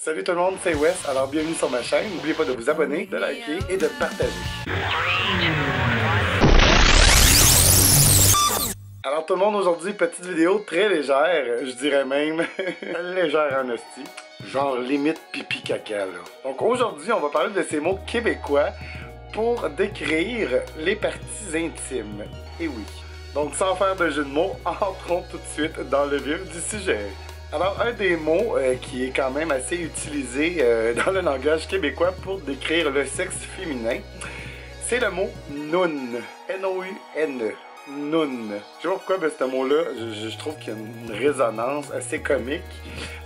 Salut tout le monde, c'est Wes, alors bienvenue sur ma chaîne. N'oubliez pas de vous abonner, de liker et de partager. Alors tout le monde, aujourd'hui, petite vidéo très légère, je dirais même légère en hostie. Genre limite pipi caca là. Donc aujourd'hui, on va parler de ces mots québécois pour décrire les parties intimes. Et oui. Donc sans faire de jeu de mots, entrons tout de suite dans le vif du sujet. Alors, un des mots qui est quand même assez utilisé dans le langage québécois pour décrire le sexe féminin, c'est le mot « noun ». N-O-U-N-E. Noun. Je sais pas pourquoi, mais ce mot-là, je trouve qu'il y a une résonance assez comique.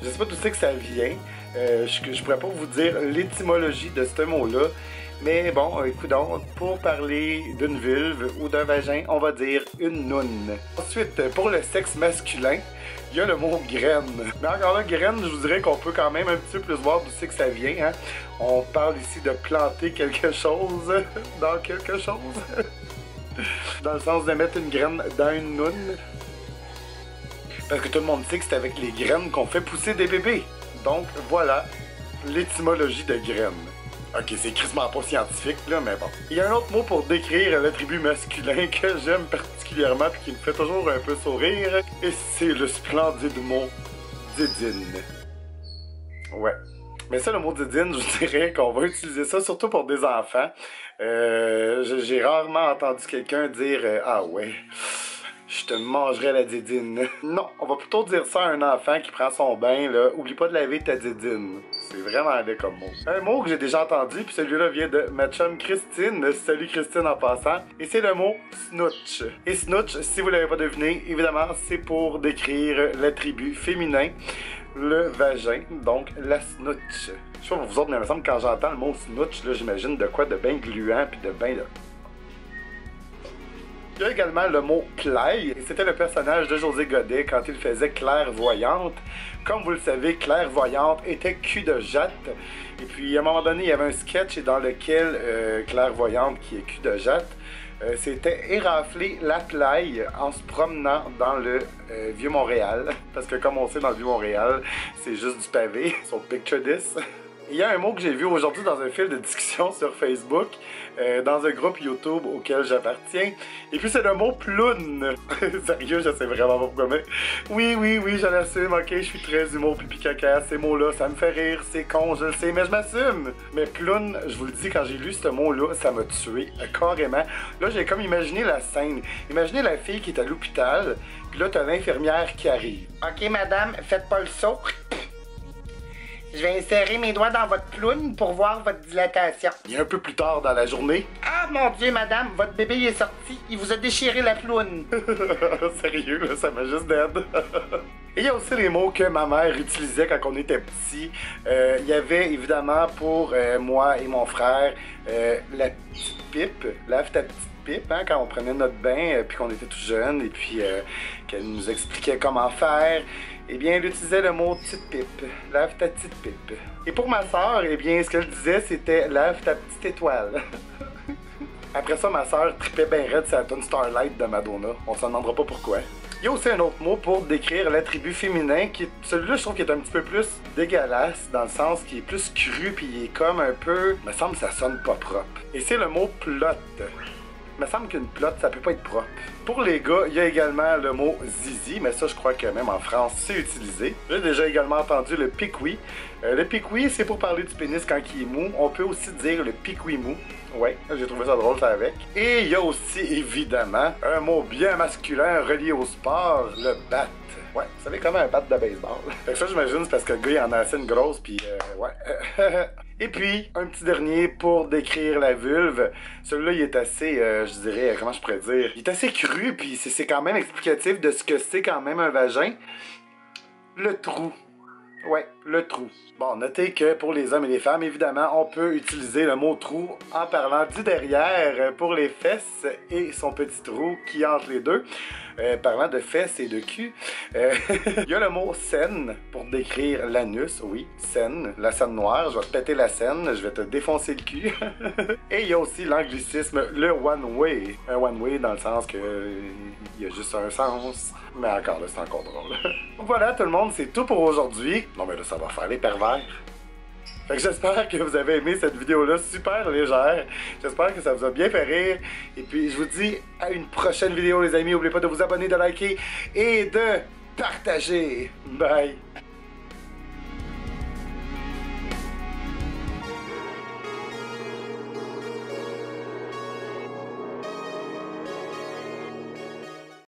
Je sais pas d'où c'est que ça vient. Je pourrais pas vous dire l'étymologie de ce mot-là. Mais bon, écoutons, pour parler d'une vulve ou d'un vagin, on va dire une noune. Ensuite, pour le sexe masculin, il y a le mot graine. Mais encore là, graine, je vous dirais qu'on peut quand même un petit peu plus voir d'où c'est que ça vient. Hein? On parle ici de planter quelque chose dans quelque chose. Dans le sens de mettre une graine dans une noune. Parce que tout le monde sait que c'est avec les graines qu'on fait pousser des bébés. Donc voilà l'étymologie de graine. Ok, c'est crissement pas scientifique, là, mais bon. Il y a un autre mot pour décrire l'attribut masculin que j'aime particulièrement et qui me fait toujours un peu sourire, et c'est le splendide mot didine. Ouais. Mais ça, le mot didine, je vous dirais qu'on va utiliser ça surtout pour des enfants. J'ai rarement entendu quelqu'un dire « Ah ouais, je te mangerai la didine ». Non, on va plutôt dire ça à un enfant qui prend son bain, là. Oublie pas de laver ta didine. C'est vraiment laid comme mot. Un mot que j'ai déjà entendu, puis celui-là vient de ma chum Christine. Salut Christine en passant. Et c'est le mot snooch. Et snooch, si vous l'avez pas deviné, évidemment, c'est pour décrire l'attribut féminin, le vagin, donc la snooch. Je sais pas pour vous autres, mais il me semble que quand j'entends le mot snooch, là, j'imagine de quoi de bien gluant, puis de bien de... Il y a également le mot Claire, et c'était le personnage de José Godet quand il faisait clairvoyante. Comme vous le savez, clairvoyante était cul de jatte. Et puis à un moment donné, il y avait un sketch dans lequel clairvoyante, qui est cul de jatte, c'était érafler la plaie en se promenant dans le Vieux-Montréal. Parce que comme on sait, dans le Vieux-Montréal, c'est juste du pavé. So picture this. Il y a un mot que j'ai vu aujourd'hui dans un fil de discussion sur Facebook, dans un groupe YouTube auquel j'appartiens. Et puis c'est le mot ploune. Sérieux, je sais vraiment pas pourquoi, mais... Oui, je l'assume, ok, je suis très humour pipi caca, ces mots-là, ça me fait rire, c'est con, je le sais, mais je m'assume. Mais ploune, je vous le dis, quand j'ai lu ce mot-là, ça m'a tué, carrément. Là, j'ai comme imaginé la scène. Imaginez la fille qui est à l'hôpital, puis là, t'as l'infirmière qui arrive. Ok, madame, faites pas le saut. Je vais insérer mes doigts dans votre ploune pour voir votre dilatation. Et un peu plus tard dans la journée... Ah mon Dieu, madame, votre bébé est sorti. Il vous a déchiré la ploune. Sérieux, là, ça m'a juste dead. Et il y a aussi les mots que ma mère utilisait quand on était petit. Il y avait évidemment pour moi et mon frère la petite pipe. Lave ta petite pipe, hein, quand on prenait notre bain puis qu'on était tout jeune et puis qu'elle nous expliquait comment faire. Eh bien, elle utilisait le mot petite pipe. Lave ta petite pipe. Et pour ma sœur, eh bien, ce qu'elle disait, c'était lave ta petite étoile. Après ça, ma sœur tripait bien raide sur la tune Starlight de Madonna. On s'en demandera pas pourquoi. Il y a aussi un autre mot pour décrire l'attribut féminin, qui celui-là, je trouve qu'il est un petit peu plus dégueulasse, dans le sens qu'il est plus cru, puis il est comme un peu... Il me semble que ça sonne pas propre. Et c'est le mot plotte. Il me semble qu'une plotte, ça peut pas être propre. Pour les gars, il y a également le mot zizi, mais ça, je crois que même en France, c'est utilisé. J'ai déjà également entendu le picoui. Le picoui, c'est pour parler du pénis quand il est mou. On peut aussi dire le picoui mou. Ouais, j'ai trouvé ça drôle, ça avec. Et il y a aussi, évidemment, un mot bien masculin relié au sport, le bat. Ouais, vous savez comment un bat de baseball. Fait que ça, j'imagine, c'est parce que le gars, il en a assez une grosse, puis ouais. Et puis, un petit dernier pour décrire la vulve. Celui-là, il est assez, je dirais, comment je pourrais dire? Il est assez cru, puis c'est quand même explicatif de ce que c'est quand même un vagin. Le trou. Ouais, le trou. Bon, notez que pour les hommes et les femmes, évidemment, on peut utiliser le mot trou en parlant du derrière pour les fesses et son petit trou qui entre les deux. Parlant de fesses et de cul, il y a le mot scène pour décrire l'anus, oui, scène, la scène noire, je vais te péter la scène, je vais te défoncer le cul. Et il y a aussi l'anglicisme, le one way. Un one way dans le sens que il y a juste un sens, mais encore là, c'est encore drôle. Voilà tout le monde, c'est tout pour aujourd'hui. Non mais là, ça va faire les pervers. Fait que j'espère que vous avez aimé cette vidéo-là super légère. J'espère que ça vous a bien fait rire. Et puis je vous dis à une prochaine vidéo les amis. N'oubliez pas de vous abonner, de liker et de partager. Bye!